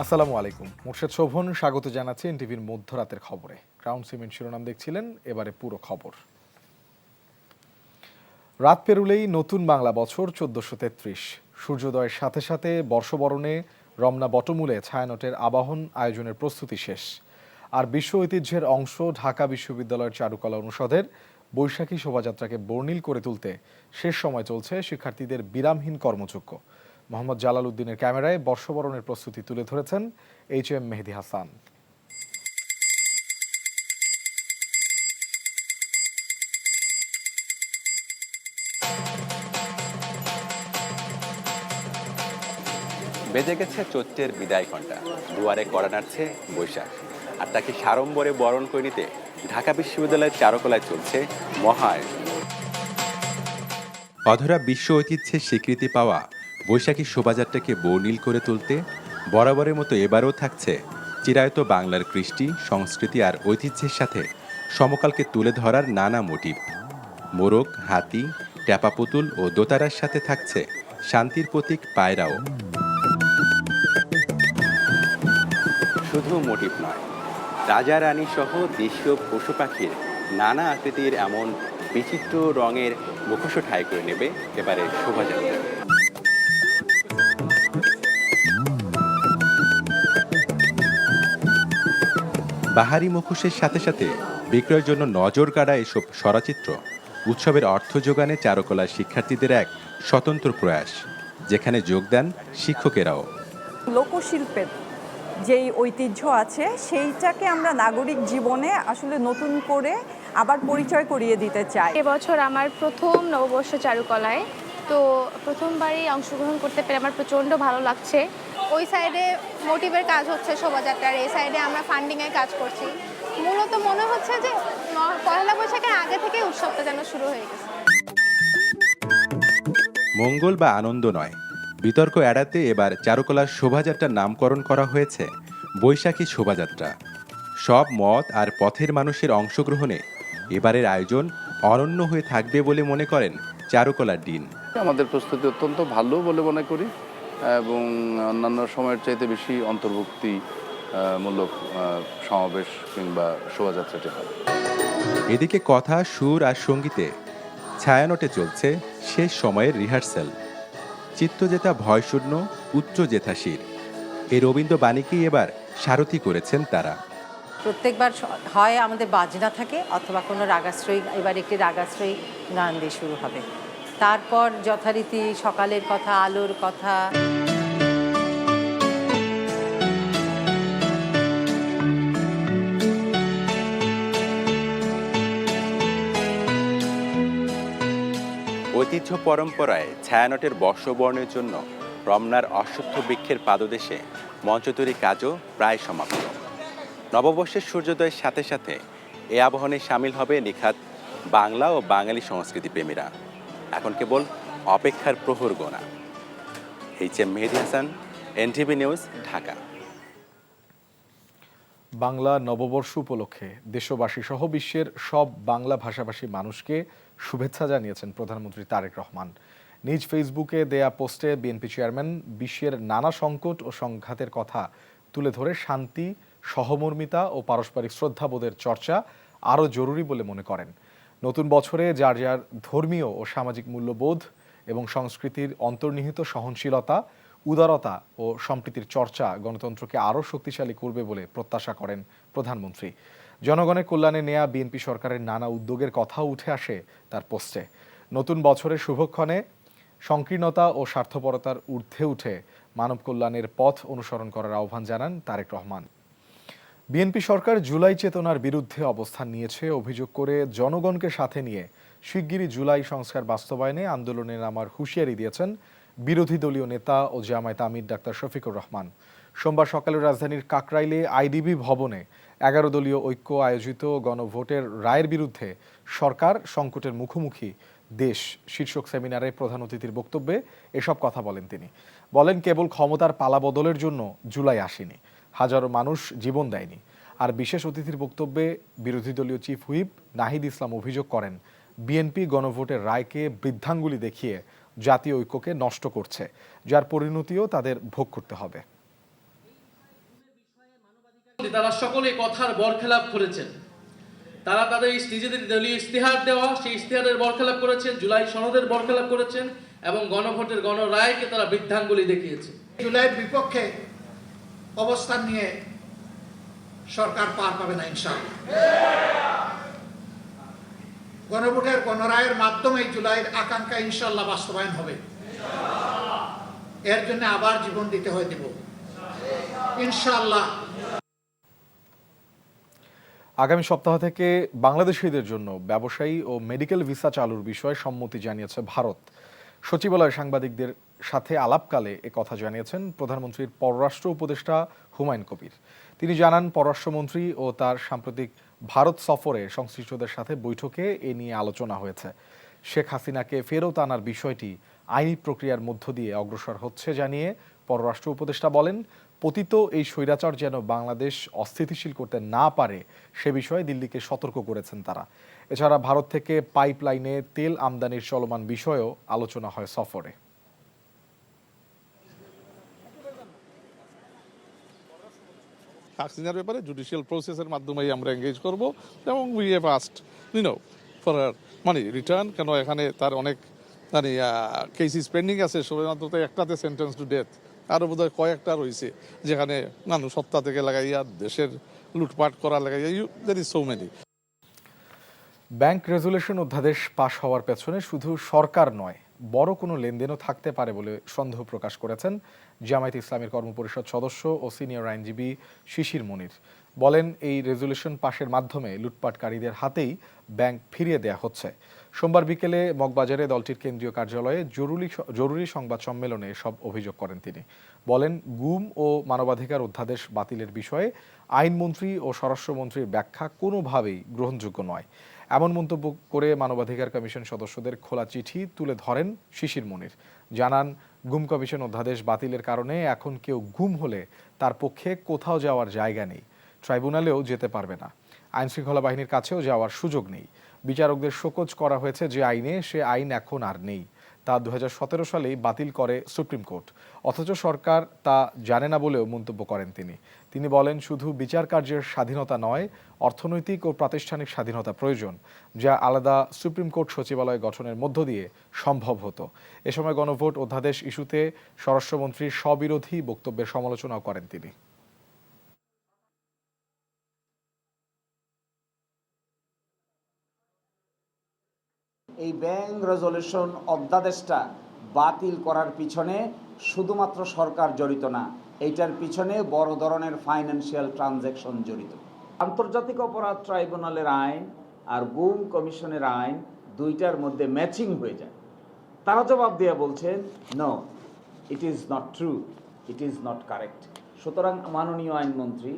আসসালামু আলাইকুম। মোর্শেদ শোভন স্বাগত জানাচ্ছি এনটিভির মধ্যরাতের খবরে। ক্রাউন সিমেন্ট শিরোনাম দেখছিলেন, এবারে পুরো খবর। রাত পেরুলেই নতুন বাংলা বছর 1433। সূর্যোদয়ের সাথে সাথে বর্ষবরণে রমনা বটমূলে ছায়ানটের আবাহন আয়োজনের প্রস্তুতি শেষ। আর বিশ্ব ঐতিহ্যের অংশ ঢাকা বিশ্ববিদ্যালয়ের চারুকলা অনুষদের বৈশাখী শোভাযাত্রাকে বর্ণিল করে তুলতে শেষ সময় চলছে শিক্ষার্থীদের বিরামহীন কর্মযজ্ঞ। মোহাম্মদ জালাল উদ্দিনের ক্যামেরায় বর্ষবরণের প্রস্তুতি তুলে ধরেছেন HM মেহেদী হাসান। বেজে গেছে চৈত্রের বিদায় ঘণ্টা, দুয়ারে কড়া নাড়ছে বৈশাখ। আর তাকে সাড়ম্বরে বরণ করে নিতে ঢাকা বিশ্ববিদ্যালয়ের চারুকলায় চলছে মহা আয়োজন। অধরা বিশ্ব ঐতিহ্যের স্বীকৃতি পাওয়া বৈশাখী শোভাযাত্রাকে বর্ণিল করে তুলতে বরাবরের মতো এবারও থাকছে চিরায়ত বাংলার কৃষ্টি, সংস্কৃতি আর ঐতিহ্যের সাথে সমকালকে তুলে ধরার নানা মোটিভ। মোরগ, হাতি, ট্যাপা পুতুল ও দোতারার সাথে থাকছে শান্তির প্রতীক পায়রাও। শুধু মোটিভ নয়, রাজা রানী সহ দেশীয় পশু পাখির নানা আকৃতির এমন বিচিত্র রঙের মুখোশ ঠাঁই করে নেবে এবারে শোভাযাত্রা। বাহারি মুখোশের সাথে সাথে বিক্রয়ের জন্য নজর কাড়া এসব সরাচিত্র উৎসবের অর্থ যোগানে চারুকলার শিক্ষার্থীদের এক স্বতন্ত্র প্রয়াস, যেখানে যোগ দেন শিক্ষকেরাও। লোকশিল্পের যেই ঐতিহ্য আছে সেইটাকে আমরা নাগরিক জীবনে আসলে নতুন করে আবার পরিচয় করিয়ে দিতে চাই। এবছর আমার প্রথম নববর্ষ চারুকলায়, তো প্রথমবারই অংশগ্রহণ করতে পেরে আমার প্রচণ্ড ভালো লাগছে। ওই সাইডে মোটিভের কাজ হচ্ছে শোভাযাত্রার, এই সাইডে আমরা ফান্ডিংয়ের কাজ করছি। মূলত মনে হচ্ছে যে পয়লা বৈশাখের আগে থেকে উৎসবটা যেন শুরু হয়ে গেছে। মঙ্গল বা আনন্দ নয়, বিতর্ক এড়াতে এবার চারুকলার শোভাযাত্রার নামকরণ করা হয়েছে বৈশাখী শোভাযাত্রা। সব মত আর পথের মানুষের অংশগ্রহণে এবারের আয়োজন অনন্য হয়ে থাকবে বলে মনে করেন চারুকলার ডিন। আমাদের প্রস্তুতি অত্যন্ত ভালো বলে মনে করি এবং অন্যান্য সময়ের চাইতে বেশি অন্তর্ভুক্তিমূলক সমাবেশ কিংবা শোভাযাত্রাটি হবে। এদিকে কথা, সুর আর সঙ্গীতে ছায়ানটে চলছে শেষ সময়ের রিহার্সাল। চিত্তজেতা ভয়শূন্য, উচ্চ জেথাশির এই রবীন্দ্র বাণীকেই এবার সারথি করেছেন তারা। প্রত্যেকবার হয় আমাদের বাজনা থাকে অথবা কোনো রাগাশ্রয়ী, এবার একটি রাগাশ্রয়ী গান দিয়ে শুরু হবে। তারপর যথারীতি সকালের কথা, আলোর কথা। ঐতিহ্য পরম্পরায় ছায়ানটের বর্ষবরণের জন্য রমনার অশ্বত্থ বৃক্ষের পাদদেশে মঞ্চ তৈরির কাজও প্রায় সমাপ্ত। নববর্ষের সূর্যোদয়ের সাথে সাথে এ আবাহনে সামিল হবে নিখাত বাংলা ও বাঙালি সংস্কৃতি প্রেমীরা। এখন কেবল অপেক্ষার প্রহর গোনা। HM মেহেদী হাসান, NTV নিউজ, ঢাকা। বাংলা নববর্ষ উপলক্ষে দেশবাসী সহ বিশ্বের সব বাংলা ভাষাভাষী মানুষকে শুভেচ্ছা জানিয়েছেন প্রধানমন্ত্রী তারেক রহমান। নিজ ফেসবুকে দেয়া পোস্টে বিএনপি চেয়ারম্যান বিশ্বের নানা সংকট ও সংঘাতের কথা তুলে ধরে শান্তি, সহমর্মিতা ও পারস্পরিক শ্রদ্ধাবোধের চর্চা আরও জরুরি বলে মনে করেন। নতুন বছরে যার যার ধর্মীয় ও সামাজিক মূল্যবোধ এবং সংস্কৃতির অন্তর্নিহিত সহনশীলতা, উদারতা ও সম্প্রীতির চর্চা গণতন্ত্রকে আরও শক্তিশালী করবে বলে প্রত্যাশা করেন প্রধানমন্ত্রী। জনগণের কল্যাণে নেয়া বিএনপি সরকারের নানা উদ্যোগের কথাও উঠে আসে তার পোস্টে। নতুন বছরের শুভক্ষণে সংকীর্ণতা ও স্বার্থপরতার ঊর্ধ্বে উঠে মানব কল্যাণের পথ অনুসরণ করার আহ্বান জানান তারেক রহমান। বিএনপি সরকার জুলাই চেতনার বিরুদ্ধে অবস্থান নিয়েছে অভিযোগ করে জনগণকে সাথে নিয়ে শিগগিরই জুলাই সংস্কার বাস্তবায়নে আন্দোলনে নামার হুঁশিয়ারি দিয়েছেন বিরোধী দলীয় নেতা ও জামায়াত আমির ডাক্তার শফিকুর রহমান। সোমবার সকালে রাজধানীর কাকরাইলে আইডিবি ভবনে 11 দলীয় ঐক্য আয়োজিত গণভোটের রায়ের বিরুদ্ধে সরকার সংকটের মুখোমুখি দেশ শীর্ষক সেমিনারে প্রধান অতিথির বক্তব্যে এসব কথা বলেন তিনি। বলেন, কেবল ক্ষমতার পালাবদলের জন্য জুলাই আসেনি, হাজারো মানুষ জীবন দেয়নি। আর বিশেষ অতিথির বক্তব্যে বিরোধী দলীয় চিফ হুইপ নাহিদ ইসলাম অভিযোগ করেন, বিএনপি গণভোটের রায়কে বৃদ্ধাঙ্গুলি দেখিয়ে জাতীয় ঐক্যকে নষ্ট করছে, যার পরিণতিও তাদের ভোগ করতে হবে। তারা সকলে কথার বরখেলাপ করেছেন। তারা তাদের নিজেদের দলীয় ইশতেহার দেওয়া সেই ইশতেহারের বরখেলাপ করেছেন, জুলাই সনদের বরখেলাপ করেছেন এবং গণভোটের গণরায়কে তারা বৃদ্ধাঙ্গুলি দেখিয়েছে। জুলাইয়ের বিপক্ষে অবস্থান নিয়ে সরকার পার পাবে না ইনশাআল্লাহ। গণভোটের গণরায়ের মাধ্যমে জুলাইয়ের আকাঙ্ক্ষা ইনশাআল্লাহ বাস্তবায়ন হবে। এর জন্য আবার জীবন দিতে হয় দেব ইনশাআল্লাহ। আগামী সপ্তাহ থেকে বাংলাদেশিদের জন্য ব্যবসায়ী ও মেডিকেল ভিসা চালুর বিষয়ে সম্মতি জানিয়েছে ভারত। সচিবালয়ে সাংবাদিকদের সাথে আলাপকালে কথা জানিয়েছেন প্রধানমন্ত্রীর পররাষ্ট্র উপদেষ্টা হুমায়ুন কবির। তিনি জানান, পররাষ্ট্রমন্ত্রী ও তার সাম্প্রতিক ভারত সফরে সংশ্লিষ্টদের সাথে বৈঠকে এ নিয়ে আলোচনা হয়েছে। শেখ হাসিনাকে ফেরত আনার বিষয়টি আইনি প্রক্রিয়ার মধ্য দিয়ে অগ্রসর হচ্ছে জানিয়ে পররাষ্ট্র উপদেষ্টা বলেন, পতিত এই স্বৈরাচার যেন বাংলাদেশ অস্থিতিশীল করতে না পারে সে বিষয়ে দিল্লিকে সতর্ক করেছেন তারা। এছাড়া ভারত থেকে পাইপলাইনে তেল আমদানির চলমান বিষয়েও আলোচনা হয় সফরে। হাসিনার ব্যাপারে জুডিশিয়াল প্রসেসের মাধ্যমেই আমরা এঙ্গেজ করব এবং we have asked for return. কেন এখানে তার অনেক কেসিস পেন্ডিং আছে, শুধুমাত্র একটাতে সেন্টেন্স টু ডেথ, আরও বোধহয় কয়েকটা রয়েছে যেখানে মানুষ হত্যা থেকে লাগাইয়া দেশের লুটপাট করা লাগাইয়া there is so many. Bank resolution অধ্যাদেশ পাশ হওয়ার পেছনে শুধু সরকার নয়, বড় কোনো লেনদেনও থাকতে পারে বলে সন্দেহ প্রকাশ করেছেন জামায়াতে ইসলামীর কর্মপরিষদ সদস্য ও সিনিয়র আইনজীবী শিশির মনির। বলেন, এই রেজুলেশন পাশের মাধ্যমে লুটপাটকারীদের হাতেই ব্যাংক ফিরিয়ে দেয়া হচ্ছে। সোমবার বিকেলে মগবাজারে দলটির কেন্দ্রীয় কার্যালয়ে জরুরি সংবাদ সম্মেলনে সব অভিযোগ করেন তিনি। বলেন, গুম ও মানবাধিকার অধ্যাদেশ বাতিলের বিষয়ে আইনমন্ত্রী ও স্বরাষ্ট্রমন্ত্রীর ব্যাখ্যা কোনোভাবেই গ্রহণযোগ্য নয়। এমন মন্তব্য করে মানবাধিকার কমিশন সদস্যদের খোলা চিঠি তুলে ধরেন শিশির মনির। জানান, গুম কমিশন অধ্যাদেশ বাতিলের কারণে এখন কেউ গুম হলে তার পক্ষে কোথাও যাওয়ার জায়গা নেই, ট্রাইব্যুনালেও যেতে পারবে না, আইনশৃঙ্খলা বাহিনীর কাছেও যাওয়ার সুযোগ নেই। বিচারকদের শোকজ করা হয়েছে যে আইনে, সে আইন এখন আর নেই। তা 2017 সালেই বাতিল করে সুপ্রিম কোর্ট, অথচ সরকার তা জানে না বলেও মন্তব্য করেন তিনি বলেন, শুধু বিচার কার্যের স্বাধীনতা নয়, অর্থনৈতিক ও প্রাতিষ্ঠানিক স্বাধীনতা প্রয়োজন, যা আলাদা সুপ্রিম কোর্ট সচিবালয় গঠনের মধ্য দিয়ে সম্ভব হতো। এ সময় গণভোট অধ্যাদেশ ইস্যুতে স্বরাষ্ট্রমন্ত্রীর স্ববিরোধী বক্তব্যের সমালোচনাও করেন তিনি। এই ব্যাংক রেজলিউশন অধ্যাদেশটা বাতিল করার পিছনে শুধুমাত্র সরকার জড়িত না, এইটার পিছনে বড় ধরনের ফাইন্যান্সিয়াল ট্রানজ্যাকশন জড়িত। আন্তর্জাতিক অপরাধ ট্রাইব্যুনালের আইন আর গুম কমিশনের আইন দুইটার মধ্যে ম্যাচিং হয়ে যায়। তারা জবাব দিয়ে বলছেন, no, it is not true, it is not correct. সুতরাং মাননীয় আইনমন্ত্রী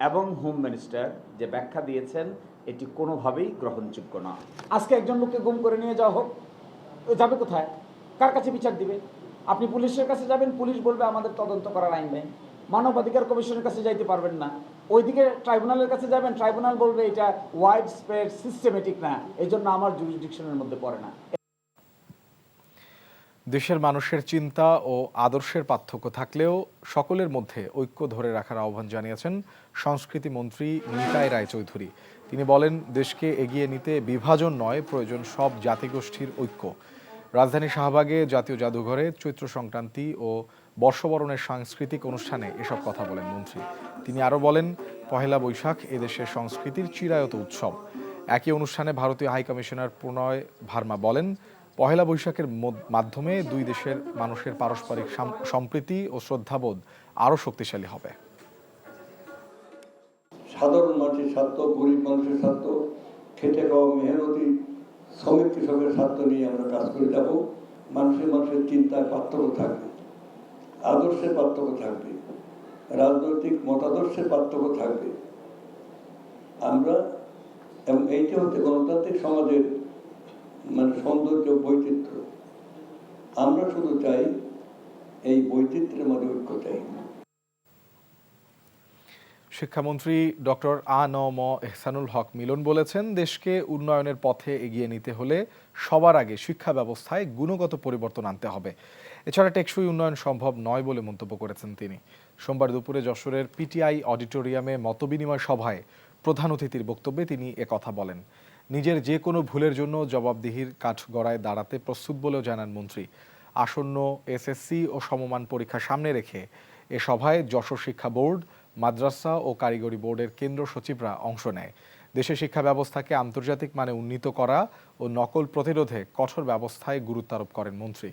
এবং হোম মিনিস্টার যে ব্যাখ্যা দিয়েছেন এটি কোনোভাবেই গ্রহণযোগ্য না। আজকে একজন লোককে গুম করে নিয়ে যাওয়া হোক, যাবে কোথায়? কার কাছে বিচার দিবে? আপনি পুলিশের কাছে যাবেন, পুলিশ বলবে আমাদের তদন্ত করার আইন নেই। মানবাধিকার কমিশনের কাছে যাইতে পারবেন না। ওইদিকে ট্রাইব্যুনালের কাছে যাবেন, ট্রাইব্যুনাল বলবে এটা ওয়াইড স্প্রেড সিস্টেমেটিক না, এই জন্য আমার জুরিসডিকশনের মধ্যে পড়ে না। দেশের মানুষের চিন্তা ও আদর্শের পার্থক্য থাকলেও সকলের মধ্যে ঐক্য ধরে রাখার আহ্বান জানিয়েছেন সংস্কৃতি মন্ত্রী নিতাই রায়চৌধুরী। তিনি বলেন, দেশকে এগিয়ে নিতে বিভাজন নয়, প্রয়োজন সব জাতিগোষ্ঠীর ঐক্য। রাজধানী শাহবাগে জাতীয় জাদুঘরে চৈত্র সংক্রান্তি ও বর্ষবরণের সাংস্কৃতিক অনুষ্ঠানে এসব কথা বলেন মন্ত্রী। তিনি আরও বলেন, পহেলা বৈশাখ এদেশের সংস্কৃতির চিরায়ত উৎসব। একই অনুষ্ঠানে ভারতীয় হাইকমিশনার প্রণয় ভার্মা বলেন, পহেলা বৈশাখের মাধ্যমে দুই দেশের মানুষের পারস্পরিক সম্প্রীতি ও শ্রদ্ধাবোধ আরও শক্তিশালী হবে। সাধারণ মানুষের স্বার্থ, গরিব মানুষের স্বার্থ, খেটে খাওয়া মেহনতি শ্রমিক কৃষকের স্বার্থ নিয়ে আমরা কাজ করে যাব। মানুষের চিন্তায় পার্থক্য থাকবে, আদর্শের পার্থক্য থাকবে, রাজনৈতিক মতাদর্শের পার্থক্য থাকবে। আমরা এবং এইটা হচ্ছে গণতান্ত্রিক সমাজের সৌন্দর্য, বৈচিত্র্য। আমরা শুধু চাই এই বৈচিত্র্যের মধ্যে ঐক্য চাই। শিক্ষামন্ত্রী ডক্টর আ.ন.ম এহসানুল হক মিলন বলেছেন, দেশকে উন্নয়নের পথে এগিয়ে নিতে হলে সবার আগে শিক্ষা ব্যবস্থায় গুণগত পরিবর্তন আনতে হবে। এছাড়া টেকসই উন্নয়ন সম্ভব নয় বলে মন্তব্য করেছেন তিনি। সোমবার দুপুরে যশোরের পিটিআই অডিটোরিয়ামে মতবিনিময় সভায় প্রধান অতিথির বক্তব্যে তিনি একথা বলেন। নিজের যে কোনো ভুলের জন্য জবাবদিহির কাঠগড়ায় দাঁড়াতে প্রস্তুত বলেও জানান মন্ত্রী। আসন্ন এসএসসি ও সমমান পরীক্ষা সামনে রেখে এ সভায় যশোর শিক্ষা বোর্ড, মাদ্রাসা ও কারিগরি বোর্ডের কেন্দ্র সচিবরা অংশ নেয়। দেশের শিক্ষা ব্যবস্থাকে আন্তর্জাতিক মানে উন্নীত করা ও নকল প্রতিরোধে কঠোর ব্যবস্থায় গুরুত্ব আরোপ করেন মন্ত্রী।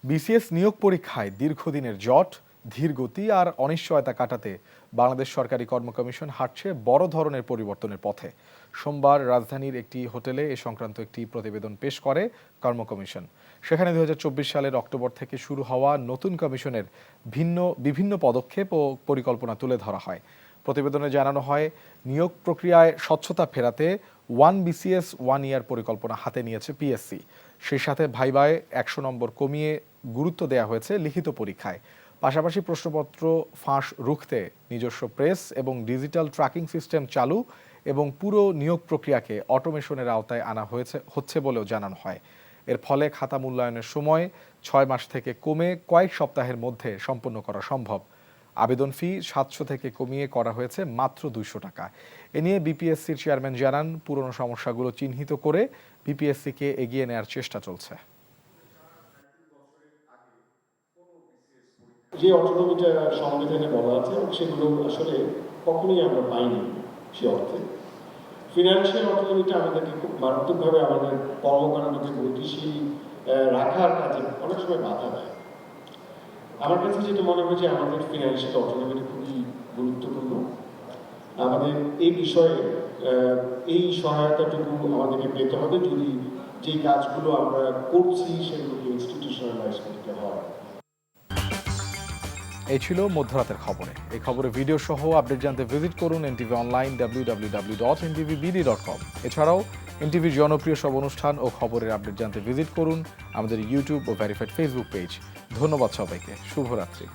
বিসিএস নিয়োগ পরীক্ষায় দীর্ঘদিনের জট, ধীরগতি আর অনিশ্চয়তা কাটাতে বাংলাদেশ সরকারি কর্ম কমিশন হাঁটছে বড় ধরনের পরিবর্তনের পথে। সোমবার রাজধানীর একটি হোটেলে এ সংক্রান্ত একটি প্রতিবেদন পেশ করে কর্ম কমিশন। সেখানে 2024 সালের অক্টোবর থেকে শুরু হওয়া নতুন কমিশনের বিভিন্ন পদক্ষেপ ও পরিকল্পনা তুলে ধরা হয়। প্রতিবেদনে জানানো হয়, নিয়োগ প্রক্রিয়ায় স্বচ্ছতা ফেরাতে 1 BCS 1 ইয়ার পরিকল্পনা হাতে নিয়েছে পিএসসি। সেই সাথে ভাইভায় 100 নম্বর কমিয়ে গুরুত্ব দেওয়া হয়েছে লিখিত পরীক্ষায়। পাশাপাশি প্রশ্নপত্র ফাঁস রুখতে নিজস্ব প্রেস এবং ডিজিটাল ট্র্যাকিং সিস্টেম চালু এবং পুরো নিয়োগ প্রক্রিয়াকে অটোমেশনের আওতায় আনা হচ্ছে বলেও জানানো হয়। এর ফলে খাতা মূল্যায়নের সময় 6 মাস থেকে কমে কয়েক সপ্তাহের মধ্যে সম্পন্ন করা সম্ভব। আবেদন ফি 700 থেকে কমিয়ে করা হয়েছে মাত্র 200 টাকা। এ নিয়ে বিপিএসসির চেয়ারম্যান জানান, পুরনো সমস্যাগুলো চিহ্নিত করে বিপিএসসিকে এগিয়ে নেওয়ার চেষ্টা চলছে। যে অটোনমিটা সংবিধানে বলা আছে সেগুলো আসলে কখনোই আমরা পাইনি। সে অর্থে ফিনান্সিয়াল অটোনমিটা আমাদেরকে খুব মারাত্মকভাবে আমাদের কর্মকাণ্ডকে গতিশীল রাখার কাজে অনেক সময় বাধা দেয়। আমার কাছে যেটা মনে হয় যে আমাদের ফিনান্সিয়াল অটোনমিটা খুবই গুরুত্বপূর্ণ। আমাদের এই বিষয়ে এই সহায়তাটুকু আমাদেরকে পেতে হবে যদি যে কাজগুলো আমরা করছি সেগুলোকে ইনস্টিটিউশনালাইজ করতে হয়। এই ছিল মধ্যরাতের খবরে। এই খবরে ভিডিও সহ আপডেট জানতে ভিজিট করুন এনটিভি অনলাইন www.ntvbd.com। এছাড়াও এনটিভির জনপ্রিয় সব অনুষ্ঠান ও খবরের আপডেট জানতে ভিজিট করুন আমাদের ইউটিউব ও ভেরিফাইড ফেসবুক পেজ। ধন্যবাদ সবাইকে। শুভরাত্রি।